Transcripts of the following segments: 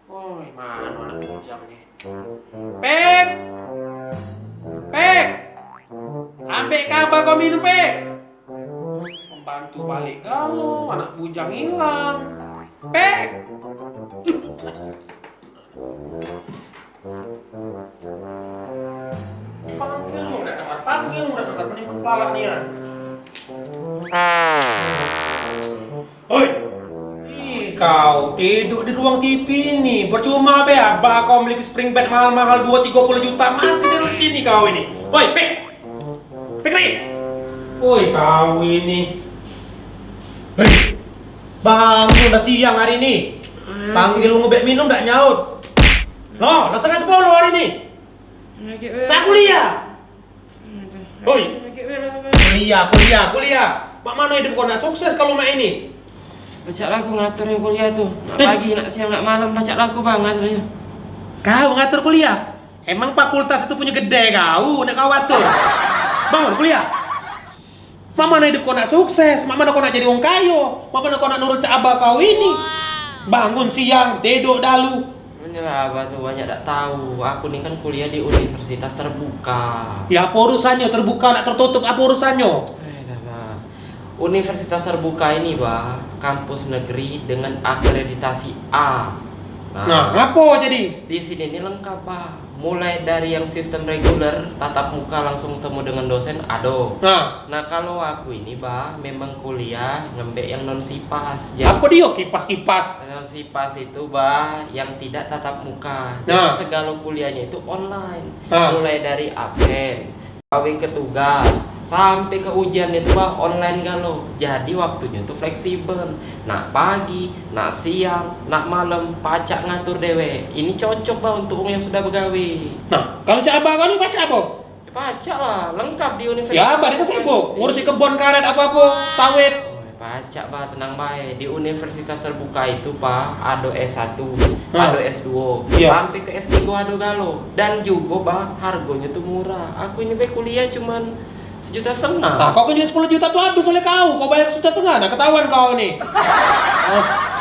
Oh, mana anak bujang nih? Pek! Pek! Ambil kabar kau minum, Pek! Pembantu balik galau, anak bujang hilang. Pek! Panggil udah dekat pening kepala nih ya. Hoi! Ih, kau tidur di ruang TV ini. Percuma be, abah kau memiliki spring bed mahal-mahal 2-30 juta masih tidur di sini kau ini. Hoi, Pek! Pek lagi! Woi, kau ini. Hei! Bangun, udah siang hari ini. Panggil lu ngebek minum nggak nyaut. Loh, lah 10 hari ini. Tak kuliah. Hoi. Kuliah. Mak mana hidup kau nak sukses kalau mak ini? Pacak laku ngaturin kuliah tuh. Nak pagi, nak siang, nak malam, pacak laku banget ngaturnya. Kau ngatur kuliah? Emang fakultas itu punya gede kau, nak kau atur? Bangun kuliah. Mak mana hidup kau nak sukses? Mak mana kau nak jadi orang kaya? Mak mana kau nak nurut cak abah kau ini? Bangun siang, tidur dalu. Inilah abah tuh banyak tak tahu. Aku nih kan kuliah di Universitas Terbuka. Ya apa urusannya terbuka nak tertutup apa urusannya? Dah, Bah. Universitas Terbuka ini, Bah, kampus negeri dengan akreditasi A. Nah, ngapa jadi? Di sini ini lengkap, Bah. Mulai dari yang sistem reguler, tatap muka langsung temu dengan dosen, ado. Nah, kalau aku ini, Bah, memang kuliah ngembek yang non sipas. Apa dia kipas-kipas? Non sipas itu, Bah, yang tidak tatap muka. Jadi segala kuliahnya itu online. Mulai dari absen, gawe ke tugas, sampai ke ujian itu, Bah, online galau. Jadi waktunya itu fleksibel. Nak pagi, nak siang, nak malam, pacak ngatur dewe. Ini cocok, Bah, untuk yang sudah begawe. Nah, kalau cak abah kau ini baca apa? Ya, pacak lah, lengkap di universitas. Ya, apa dia sibuk ngurusi kebun karet apa-apa, sawit. Pacak, Bah, tenang bae. Di Universitas Terbuka itu, Pak, ada S1, ada S2, sampai ke S3 ada galo. Dan juga, Bah, harganya tuh murah. Aku ini kuliah cuman 1,5 juta. Nah, kau kan 10 juta tuh habis oleh kau bayar 1,5 juta. Nah, ketahuan kau nih.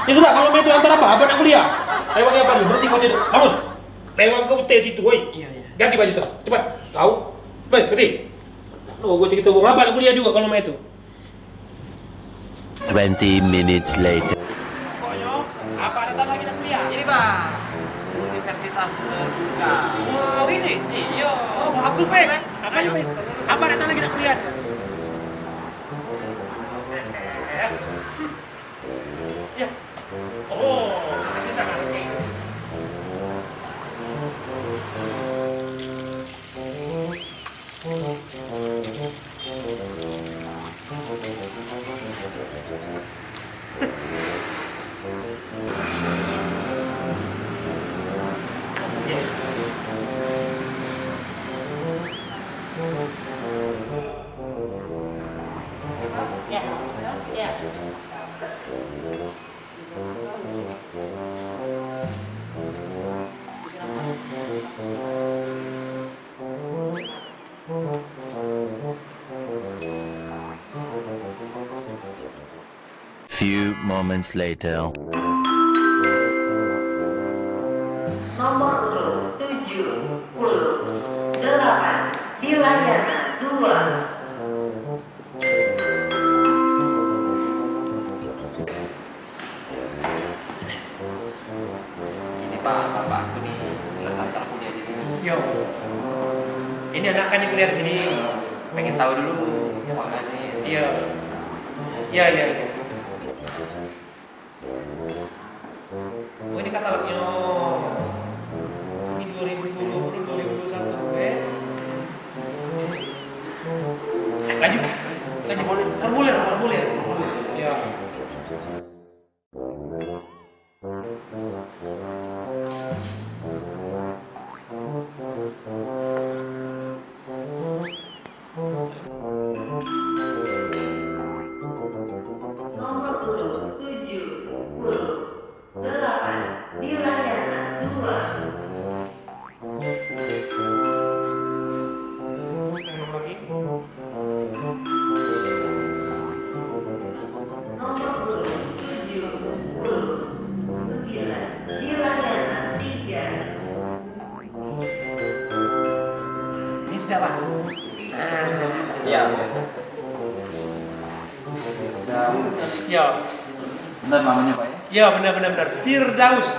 Ya sudah, kalau itu antara apa nak kuliah? Lewat apa nih? Berhenti kau tidur. Bangun. Lewat kau tes itu, woi. Iya. Ganti baju cepat. Kau. Baik, berhenti. Oh, gue cerita apa nak kuliah juga kalau itu. 20 minutes later. Pokoknya, apa datang lagi nak kuliah? Ini, Bah, Universitas Terbuka. Oh, ini? Iya. Oh, aku, Pek. Apa ya, Pek? Apa datang lagi nak kuliah? Ya. Oh, kita ngerti. Few moments later. Nomor urut 78 di layanan 2. Ini, Pak, bapakku nih antar kuliah di sini. Yo. Ini anak kan yang kuliah di sini. Pengen tahu dulu makanya. Iya. Iya. Oh, ini katalognya. Ini 2020, 2021, Laju. Formulir. Ya. Nomor urut 78 di layanan 2. Nomor urut 79 tidak Pak? Iya. Ya. Benar namanya Pak ya? Ya benar. Firdaus.